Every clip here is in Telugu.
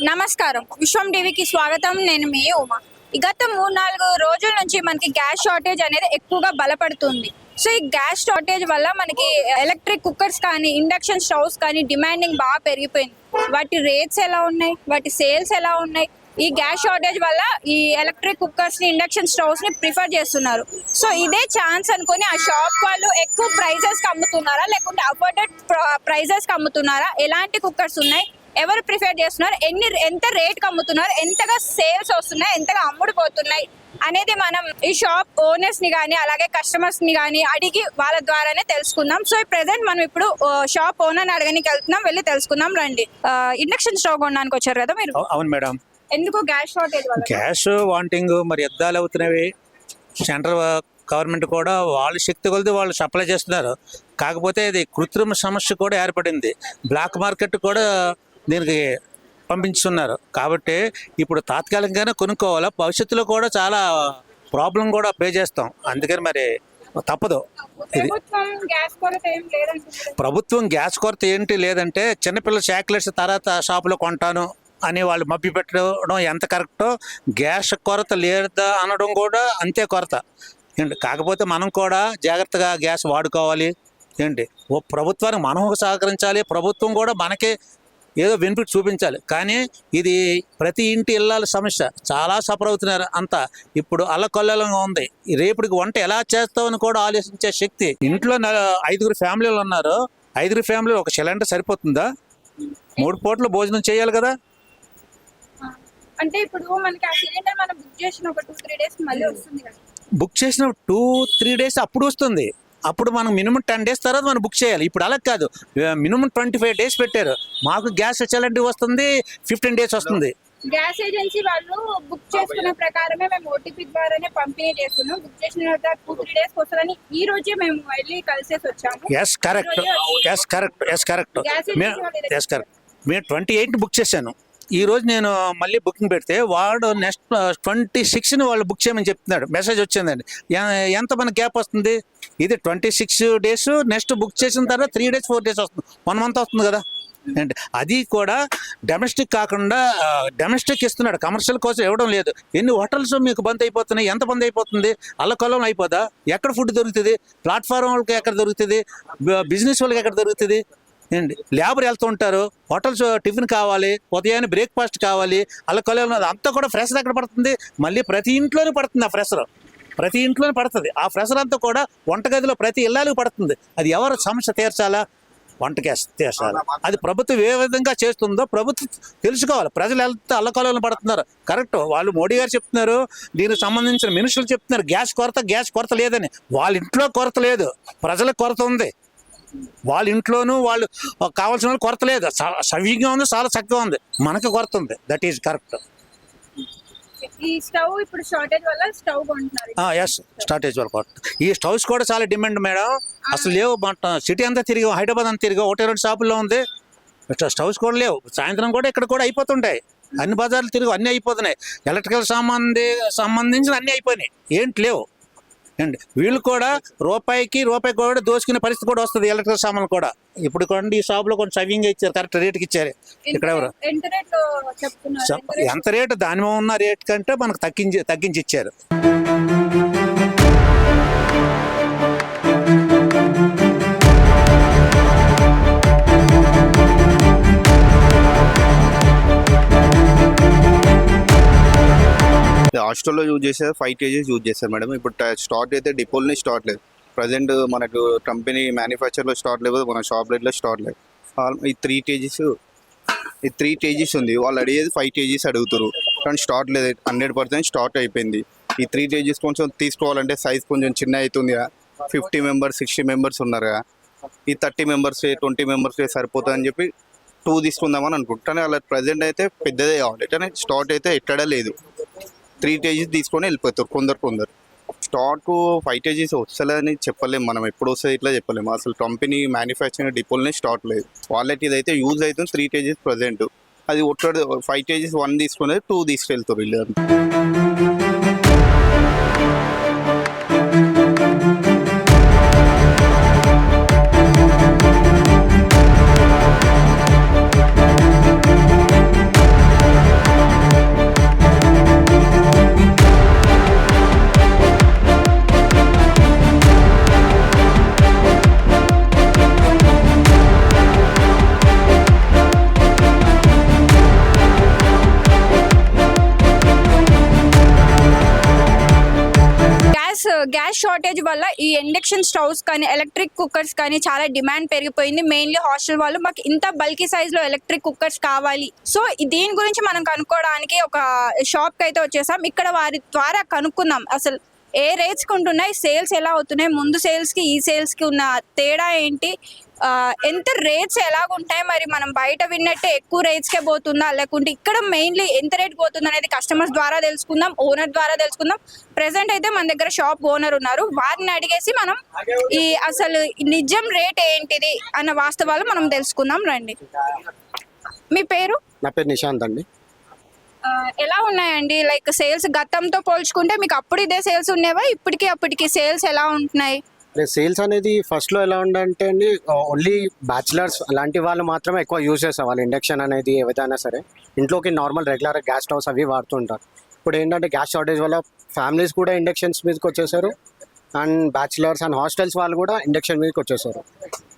నమస్కారం. విశ్వం టీవీకి స్వాగతం. నేను మీ ఉమా. గత 3-4 రోజుల నుంచి మనకి గ్యాస్ షార్టేజ్ అనేది ఎక్కువగా బలపడుతుంది. సో ఈ గ్యాస్ షార్టేజ్ వల్ల మనకి ఎలక్ట్రిక్ కుక్కర్స్ కానీ, ఇండక్షన్ స్టవ్స్ కానీ డిమాండింగ్ బాగా పెరిగిపోయింది. వాటి రేట్స్ ఎలా ఉన్నాయి, వాటి సేల్స్ ఎలా ఉన్నాయి, ఈ గ్యాస్ షార్టేజ్ వల్ల ఈ ఎలక్ట్రిక్ కుక్కర్స్ ని, ఇండక్షన్ స్టవ్స్ ని ప్రిఫర్ చేస్తున్నారు. సో ఇదే ఛాన్స్ అనుకుని ఆ షాప్ వాళ్ళు ఎక్కువ ప్రైజెస్ కి అమ్ముతున్నారా, లేకుంటే అఫోర్డెడ్ ప్రైజెస్ కి అమ్ముతున్నారా, ఎలాంటి కుక్కర్స్ ఉన్నాయి, ఎవరు ప్రిఫర్ చేస్తున్నారు, ఎంత రేట్కి అమ్ముతున్నారు, ఎంతగా సేల్స్ వస్తున్నాయి, ఎంతగా అమ్ముడుపోతున్నాయి అనేది మనం ఈ షాప్ ఓనర్స్ ని కానీ అలాగే కస్టమర్స్ ని కానీ అడిగి వాళ్ళ ద్వారానే తెలుసుకుందాం. సో ప్రెసెంట్ మనం ఇప్పుడు షాప్ ఓనర్ అడగడానికి వెళ్తున్నాం, వెళ్ళి తెలుసుకుందాం రండి. ఇండక్షన్ స్టవ్ కొనడానికి వచ్చారు కదా మీరు? అవును మేడం. ఎందుకు గ్యాస్ షార్టేజ్? గ్యాస్ వాంటింగ్ మరి యుద్ధాలు అవుతున్నవి. సెంట్రల్ గవర్నమెంట్ కూడా వాళ్ళ శక్తి కొలిది వాళ్ళు సప్లై చేస్తున్నారు. కాకపోతే ఇది కృత్రిమ సమస్య కూడా ఏర్పడింది. బ్లాక్ మార్కెట్ కూడా దీనికి పంపించుతున్నారు. కాబట్టి ఇప్పుడు తాత్కాలికంగానే కొనుక్కోవాలా, భవిష్యత్తులో కూడా చాలా ప్రాబ్లం కూడా పే చేస్తాం. అందుకని మరి తప్పదు. ఇది ప్రభుత్వం గ్యాస్ కొరత ఏంటి లేదంటే చిన్నపిల్లల చాక్లెట్స్ తర్వాత షాపులో కొంటాను అని వాళ్ళు మభ్య పెట్టడం ఎంత కరెక్టో, గ్యాస్ కొరత లేదా అనడం కూడా అంతే కొరత ఏంటి. కాకపోతే మనం కూడా జాగ్రత్తగా గ్యాస్ వాడుకోవాలి ఏంటి. ప్రభుత్వానికి మనం సహకరించాలి, ప్రభుత్వం కూడా మనకి ఏదో బెనిఫిట్ చూపించాలి. కానీ ఇది ప్రతి ఇంటి ఇళ్ళాల సమస్య, చాలా సఫర్ అవుతున్నారు అంతా. ఇప్పుడు అల్లకొల్లంగా ఉంది. రేపటికి వంట ఎలా చేస్తామని కూడా ఆలోచించే శక్తి. ఇంట్లో 5 ఫ్యామిలీలు ఉన్నారు. 5 ఫ్యామిలీలు ఒక సిలిండర్ సరిపోతుందా? 3 పూటలు భోజనం చేయాలి కదా. అంటే ఇప్పుడు మనకి ఆ సిలిండర్ మనం బుక్ చేసిన ఒక 2-3 డేస్ మళ్ళీ వస్తుంది కదా. బుక్ చేసిన 2-3 డేస్ అప్పుడు వస్తుంది. అప్పుడు మనం మినిమం 10 డేస్ తర్వాత మనం బుక్ చేయాలి. ఇప్పుడు అలా కాదు, మినిమం 25 డేస్ పెట్టారు. మాకు గ్యాస్ సిలిండర్ వస్తుంది 15 డేస్ వస్తుంది. గ్యాస్ ఏజెన్సీ వాళ్ళు బుక్ చేసుకున్న ప్రకారమే మేము ఓటీపీ ద్వారానే పంపిణీ చేస్తున్నాం. బుక్ చేసిన 2-3 డేస్ వస్తుందని ఈ రోజే మేము వెళ్ళి కలిసేసి వచ్చాము. Yes correct. మేము 28 బుక్ చేశాను. ఈ రోజు నేను మళ్ళీ బుకింగ్ పెడితే వాడు నెక్స్ట్ 26ని వాళ్ళు బుక్ చేయమని చెప్తున్నాడు. మెసేజ్ వచ్చిందండి. ఎంత మన గ్యాప్ వస్తుంది? ఇది 26 డేస్, నెక్స్ట్ బుక్ చేసిన తర్వాత 3 డేస్ 4 డేస్ వస్తుంది, 1 మంత్ వస్తుంది కదా. అంటే అది కూడా డొమెస్టిక్ కాకుండా డొమెస్టిక్ ఇస్తున్నాడు, కమర్షియల్ కోసం ఇవ్వడం లేదు. ఎన్ని హోటల్స్ మీకు బంద్ అయిపోతున్నాయి, ఎంత బంద్ అయిపోతుంది? అల్లకొల్లం అయిపోదా? ఎక్కడ ఫుడ్ దొరుకుతుంది? ప్లాట్ఫామ్ వాళ్ళకి ఎక్కడ దొరుకుతుంది? బిజినెస్ వాళ్ళకి ఎక్కడ దొరుకుతుంది ఏంటి? లేబర్ వెళ్తూ ఉంటారు, హోటల్స్ టిఫిన్ కావాలి, ఉదయాన్నే బ్రేక్ఫాస్ట్ కావాలి, అల్లకొల్లం అంతా కూడా ఫ్రెషర్ ఎక్కడ పడుతుంది? మళ్ళీ ప్రతి ఇంట్లోనే పడుతుంది. ఆ ఫ్రెషర్ ప్రతి ఇంట్లోనే పడుతుంది. ఆ ఫ్రెషర్ అంతా కూడా వంటగదిలో ప్రతి ఇళ్ళకి పడుతుంది. అది ఎవరు సమస్య తీర్చాలా? వంట గ్యాస్ తీర్చాలి. అది ప్రభుత్వం ఏ విధంగా చేస్తుందో ప్రభుత్వం తెలుసుకోవాలి. ప్రజలు వెళ్తే అల్లకొల్లం పడుతున్నారు. కరెక్ట్, వాళ్ళు మోడీ గారు చెప్తున్నారు, దీనికి సంబంధించిన మినిస్టర్లు చెప్తున్నారు గ్యాస్ కొరత లేదని. వాళ్ళ ఇంట్లో కొరత లేదు, ప్రజలకు కొరత ఉంది. వాళ్ళ ఇంట్లోనూ వాళ్ళు కావాల్సిన వాళ్ళు కొరత లేదు, సవ్యంగా ఉంది, చాలా చక్కగా ఉంది. మనకు కొరత ఉంది. That is correct. ఈ స్టవ్ ఇప్పుడు షార్టేజ్ వల్ల స్టవ్ కొంటున్నారు. ఎస్, షార్టేజ్ వల్ల కొరత. ఈ స్టవ్స్ కూడా చాలా డిమాండ్ మేడం. అసలు లేవు. సిటీ అంతా తిరిగాం, హైదరాబాద్ అంతా తిరిగాం, 1-2 షాపుల్లో ఉంది. స్టవ్స్ కూడా లేవు. సాయంత్రం కూడా ఇక్కడ కూడా అయిపోతుంటాయి. అన్ని బజార్లు తిరిగి అన్నీ అయిపోతున్నాయి. ఎలక్ట్రికల్ సంబంధించిన అన్నీ అయిపోయినాయి, ఏంటి లేవు అండి. వీళ్ళు కూడా రూపాయికి కూడా దోచుకునే పరిస్థితి కూడా వస్తుంది. ఎలక్ట్రికల్ సామాన్లు కూడా ఇప్పుడు కొండి ఈ షాప్ లో కొంచెం సవ్యంగా ఇచ్చారు, కరెక్ట్ రేట్కి ఇచ్చారు. ఇక్కడ ఎవరు ఎంత రేటు దాని ఉన్న రేట్ కంటే మనకు తగ్గించి ఇచ్చారు. హాస్టల్లో యూజ్ చేసేది 5 kgs యూజ్ చేస్తారు మేడం. ఇప్పుడు స్టాక్ అయితే డిపోల్ని స్టాక్ లేదు. ప్రజెంట్ మనకు కంపెనీ మ్యానుఫ్యాక్చర్లో స్టాక్ లేదు, మన షాప్ రేట్లో స్టాక్ లేదు. ఈ 3 kgs ఉంది. వాళ్ళు అడిగేది 5 kgs అడుగుతారు, కానీ స్టాక్ లేదు. 100% స్టాక్ అయిపోయింది. ఈ 3 kgs కొంచెం తీసుకోవాలంటే సైజ్ కొంచెం చిన్న అవుతుంది. 50 మెంబర్స్ 60 మెంబర్స్ ఉన్నారు. ఈ 30 మెంబర్స్ 20 మెంబర్స్ సరిపోతుందని చెప్పి 2 తీసుకుందామని అనుకుంటాను. అలా ప్రజెంట్ అయితే పెద్దదే కావాలి, కానీ స్టాక్ అయితే ఎక్కడా లేదు. 3 kgs తీసుకొని వెళ్ళిపోతారు కొందరు. స్టాక్ 5 kgs వస్తలేదని చెప్పలేము మనం, ఎప్పుడు వస్తుంది ఇట్లా చెప్పలేము. అసలు కంపెనీ మ్యానుఫ్యాక్చరింగ్ డిపోల్నే స్టాక్ లేదు. వాళ్ళకి ఇదైతే యూజ్ అవుతుంది 3 kgs ప్రజెంట్. అది 5 kgs 1 తీసుకునేది 2 తీసుకెళ్తారు వీళ్ళు. గ్యాస్ షార్టేజ్ వల్ల ఈ ఇండక్షన్ స్టవ్స్ కానీ ఎలక్ట్రిక్ కుక్కర్స్ కానీ చాలా డిమాండ్ పెరిగిపోయింది. మెయిన్లీ హాస్టల్ వాళ్ళు మాకు ఇంత బల్కీ సైజ్ లో ఎలక్ట్రిక్ కుక్కర్స్ కావాలి. సో దీని గురించి మనం కనుక్కోవడానికి ఒక షాప్ కి అయితే వచ్చేసాం. ఇక్కడ వారి ద్వారా కనుక్కుందాం అసలు ఏ రేట్స్ ఉంటున్నాయి, సేల్స్ ఎలా అవుతున్నాయి, ముందు సేల్స్ కి ఈ సేల్స్ కి ఉన్న తేడా ఏంటి, ఎంత రేట్స్ ఎలాగుంటాయి, మరి మనం బయట విన్నట్టే ఎక్కువ రేట్స్కే పోతుందా లేకుంటే ఇక్కడ మెయిన్లీ ఎంత రేట్ పోతుంది అనేది కస్టమర్స్ ద్వారా తెలుసుకుందాం, ఓనర్ ద్వారా తెలుసుకుందాం. ప్రెసెంట్ అయితే మన దగ్గర షాప్ ఓనర్ ఉన్నారు, వారిని అడిగేసి మనం ఈ అసలు నిజం రేట్ ఏంటిది అన్న వాస్తవాలు మనం తెలుసుకుందాం. రండి. మీ పేరు? నా పేరు నిశాంత్ అండి. ఎలా ఉన్నాయండి లైక్ సేల్స్ గతంతో పోల్చుకుంటే మీకు అప్పుడు ఇదే సేల్స్ ఉండేవా, అప్పటికి సేల్స్ ఎలా ఉంటున్నాయి? సేల్స్ అనేది ఫస్ట్లో ఎలా ఉండంటే అండి, ఓన్లీ బ్యాచిలర్స్ అలాంటి వాళ్ళు మాత్రమే ఎక్కువ యూజ్ చేసేవాళ్ళు. ఇండక్షన్ అనేది ఏదైనా సరే ఇంట్లోకి నార్మల్ రెగ్యులర్ గ్యాస్ స్టవ్స్ అవి వాడుతుంటారు. ఇప్పుడు ఏంటంటే గ్యాస్ షార్టేజ్ వల్ల ఫ్యామిలీస్ కూడా ఇండక్షన్స్ మీదకి వచ్చేసారు, అండ్ బ్యాచిలర్స్ అండ్ హాస్టల్స్ వాళ్ళు కూడా ఇండక్షన్ మీదకి వచ్చేసారు.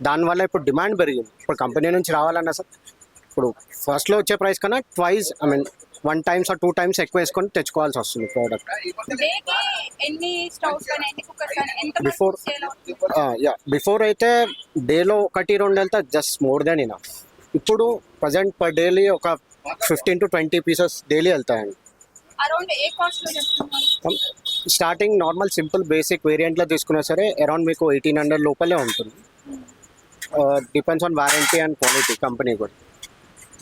దానివల్ల ఇప్పుడు డిమాండ్ పెరిగింది. ఇప్పుడు కంపెనీ నుంచి రావాలన్నా సార్ ఇప్పుడు ఫస్ట్లో వచ్చే ప్రైస్ కన్నా ట్వైస్ 1 times or 2 times ఎక్కువ వేసుకొని తెచ్చుకోవాల్సి వస్తుంది ప్రోడక్ట్. బిఫోర్ అయితే డేలో 1-2 వెళ్తే జస్ట్ మోర్ దెన్ ఇనఫ్. ఇప్పుడు ప్రజెంట్ పర్ డైలీ ఒక 15 to 20 పీసెస్ డైలీ వెళ్తాయండి. స్టార్టింగ్ నార్మల్ సింపుల్ బేసిక్ వేరియంట్లో తీసుకున్నా సరే అరౌండ్ మీకు 1800 లోపలే ఉంటుంది. Depends on warranty and quality company కూడా.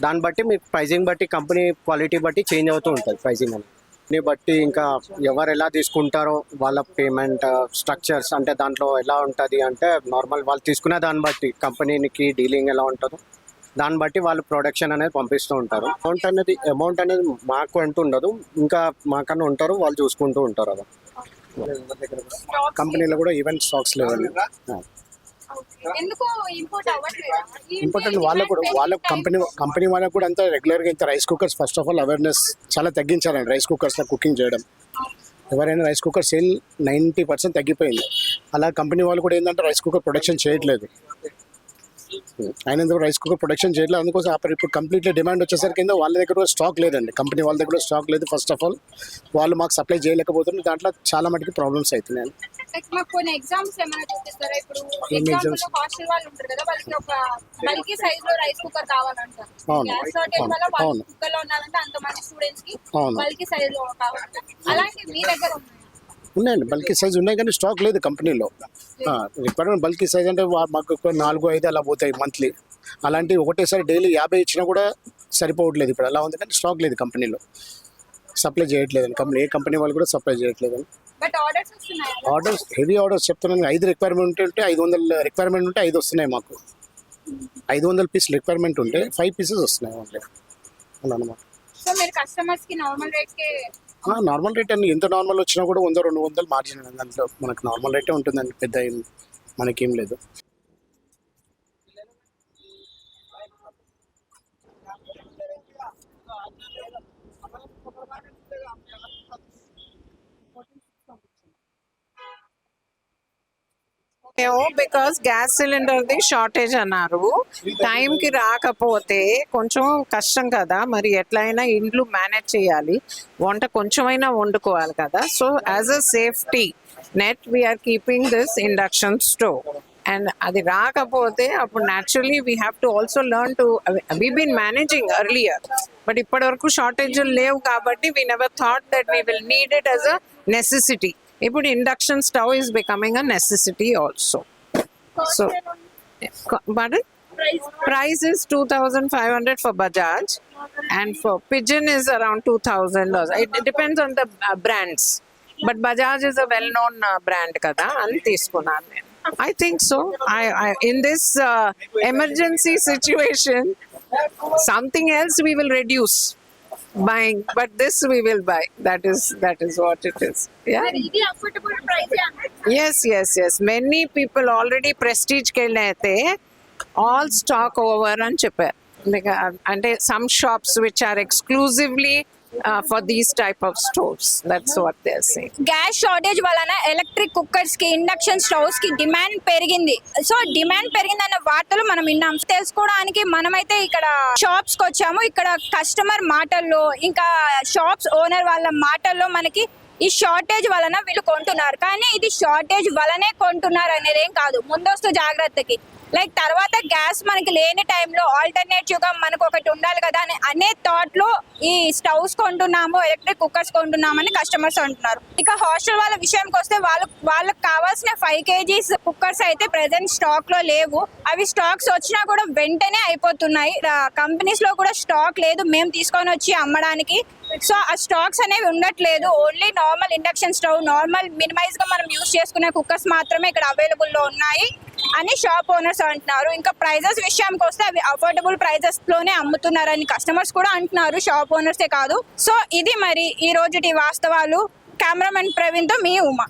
దాన్ని బట్టి మీకు ప్రైజింగ్ బట్టి కంపెనీ క్వాలిటీ బట్టి చేంజ్ అవుతూ ఉంటుంది ప్రైజింగ్ అనేది. దీన్ని బట్టి ఇంకా ఎవరు ఎలా తీసుకుంటారో వాళ్ళ పేమెంట్ స్ట్రక్చర్స్ అంటే దాంట్లో ఎలా ఉంటుంది అంటే నార్మల్ వాళ్ళు తీసుకునే దాన్ని బట్టి కంపెనీకి డీలింగ్ ఎలా ఉంటుందో దాన్ని బట్టి వాళ్ళు ప్రొడక్షన్ అనేది పంపిస్తూ ఉంటారు. అమౌంట్ అనేది మాకు అంటూ ఉండదు, ఇంకా మాకన్నా ఉంటారు, వాళ్ళు చూసుకుంటూ ఉంటారు. అలా కంపెనీలో కూడా ఈవెంట్ స్టాక్స్ లేవండి. ఇంపార్టెంట్ వాళ్ళకు కంపెనీ వాళ్ళకు కూడా అంతా రెగ్యులర్గా ఇంత rice cookers first of all awareness చాలా తగ్గించారండి. రైస్ కుక్కర్స్లో కుకింగ్ చేయడం ఎవరైనా రైస్ కుక్కర్ సేల్ 90% తగ్గిపోయింది. అలా కంపెనీ వాళ్ళు కూడా ఏంటంటే రైస్ కుక్కర్ ప్రొడక్షన్ చేయట్లేదు, అయినందుకు రైస్ కుక్కర్ ప్రొడక్షన్ చేయట్లేదు. అందుకోసం ఇప్పుడు కంప్లీట్లీ డిమాండ్ వచ్చేసరికి వాళ్ళ దగ్గర కూడా స్టాక్ లేదండి. కంపెనీ వాళ్ళ దగ్గర స్టాక్ లేదు. ఫస్ట్ ఆఫ్ ఆల్ వాళ్ళు మాకు సప్లై చేయలేకపోతున్నారు. దాంట్లో చాలా మటుకు ప్రాబ్లమ్స్ అవుతున్నాయి. ఉన్నాయండి, బల్కీ సైజ్ ఉన్నాయి కానీ స్టాక్ లేదు కంపెనీలో. రిక్వైర్మెంట్ బల్కీ సైజ్ అంటే మాకు 4-5 అలా పోతాయి మంత్లీ. అలాంటివి ఒకటేసారి డైలీ 50 ఇచ్చినా కూడా సరిపోవట్లేదు. ఇప్పుడు అలా ఉంది కానీ స్టాక్ లేదు కంపెనీలో, సప్లై చేయట్లేదు కంపెనీ. ఏ కంపెనీ వాళ్ళు కూడా సప్లై చేయట్లేదు. ఆర్డర్స్ హెవీ ఆర్డర్స్ చెప్తున్నాను. 5 రిక్వైర్మెంట్ ఉంటే 500 రిక్వైర్మెంట్ ఉంటే 5 వస్తున్నాయి మాకు. 500 పీసులు రిక్వైర్మెంట్ ఉంటే 5 పీసెస్ వస్తున్నాయి ఓన్లీ అలా అనమాట. నార్మల్ రేట్ అండి, ఎంత నార్మల్ వచ్చినా కూడా 100-200 మార్జిన్ దాంట్లో మనకు నార్మల్ రేటే ఉంటుందండి. పెద్ద మనకేం లేదు. బికాస్ గ్యాస్ సిలిండర్ది షార్టేజ్ అన్నారు, టైంకి రాకపోతే కొంచెం కష్టం కదా, మరి ఎట్లయినా ఇండ్లు మేనేజ్ చేయాలి, వంట కొంచెమైనా వండుకోవాలి కదా. So as a safety net we're keeping this induction stove. And అది రాకపోతే అప్పుడు naturally we have to also learn to we been managing earlier, but ఇప్పటి వరకు షార్టేజ్లు లేవు కాబట్టి we never thought that we will need it as a necessity. ఇప్పుడు induction stove is becoming a necessity also. So pardon? Price is 2,500 for Bajaj, and for Pigeon is around 2,000. It depends on the brands, but Bajaj is a well-known brand kada ani తీసుకున్నాను నేను. I think so. I in this emergency situation, something else we will reduce buying, but this we will buy. That is what it is. Yeah. Yes. Many people already prestige కెళ్ళైతే all stock over అని చెప్పారు. అంటే some shops which are exclusively for these type of stores. That's what they're saying. Gas shortage వలన ఎలక్ట్రిక్ కుక్కర్స్ కి ఇండక్షన్ స్టవ్స్ కి డిమాండ్ పెరిగింది. సో డిమాండ్ పెరిగిందన్న వార్తలు మనం విన్నాం. తెలుసుకోవడానికి మనమైతే ఇక్కడ షాప్స్ కి వచ్చాము. ఇక్కడ కస్టమర్ మాటల్లో ఇంకా షాప్స్ ఓనర్ వాళ్ళ మాటల్లో మనకి ఈ షార్టేజ్ వలన వీళ్ళు కొంటున్నారు, కానీ ఇది షార్టేజ్ వలనే కొంటున్నారు అనేది ఏం కాదు. ముందస్తు జాగ్రత్తకి లైక్ తర్వాత గ్యాస్ మనకి లేని టైంలో ఆల్టర్నేటివ్ గా మనకు ఒకటి ఉండాలి కదా అనే థాట్ లో ఈ స్టవ్స్ కొంటున్నాము, ఎలక్ట్రిక్ కుక్కర్స్ కొంటున్నామని కస్టమర్స్ అంటున్నారు. ఇక హాస్టల్ వాళ్ళ విషయానికి వస్తే వాళ్ళకి కావాల్సిన 5 kgs కుక్కర్స్ అయితే ప్రెసెంట్ స్టాక్ లో లేవు. అవి స్టాక్స్ వచ్చినా కూడా వెంటనే అయిపోతున్నాయి. కంపెనీస్ లో కూడా స్టాక్ లేదు మేము తీసుకొని వచ్చి అమ్మడానికి. సో ఆ స్టాక్స్ అనేవి ఉండట్లేదు. Only normal induction stove, normal minimize గా మనం యూజ్ చేసుకునే కుక్కర్స్ మాత్రమే ఇక్కడ అవైలబుల్ లో ఉన్నాయి అని షాప్ ఓనర్స్ అంటున్నారు. ఇంకా ప్రైజెస్ విషయానికి వస్తే అవి అఫోర్డబుల్ ప్రైజెస్ లోనే అమ్ముతున్నారని కస్టమర్స్ కూడా అంటున్నారు, షాప్ ఓనర్సే కాదు. సో ఇది మరి ఈ రోజుటి వాస్తవాలు. కెమెరామెన్ ప్రవీణ్ తో మీ ఉమా.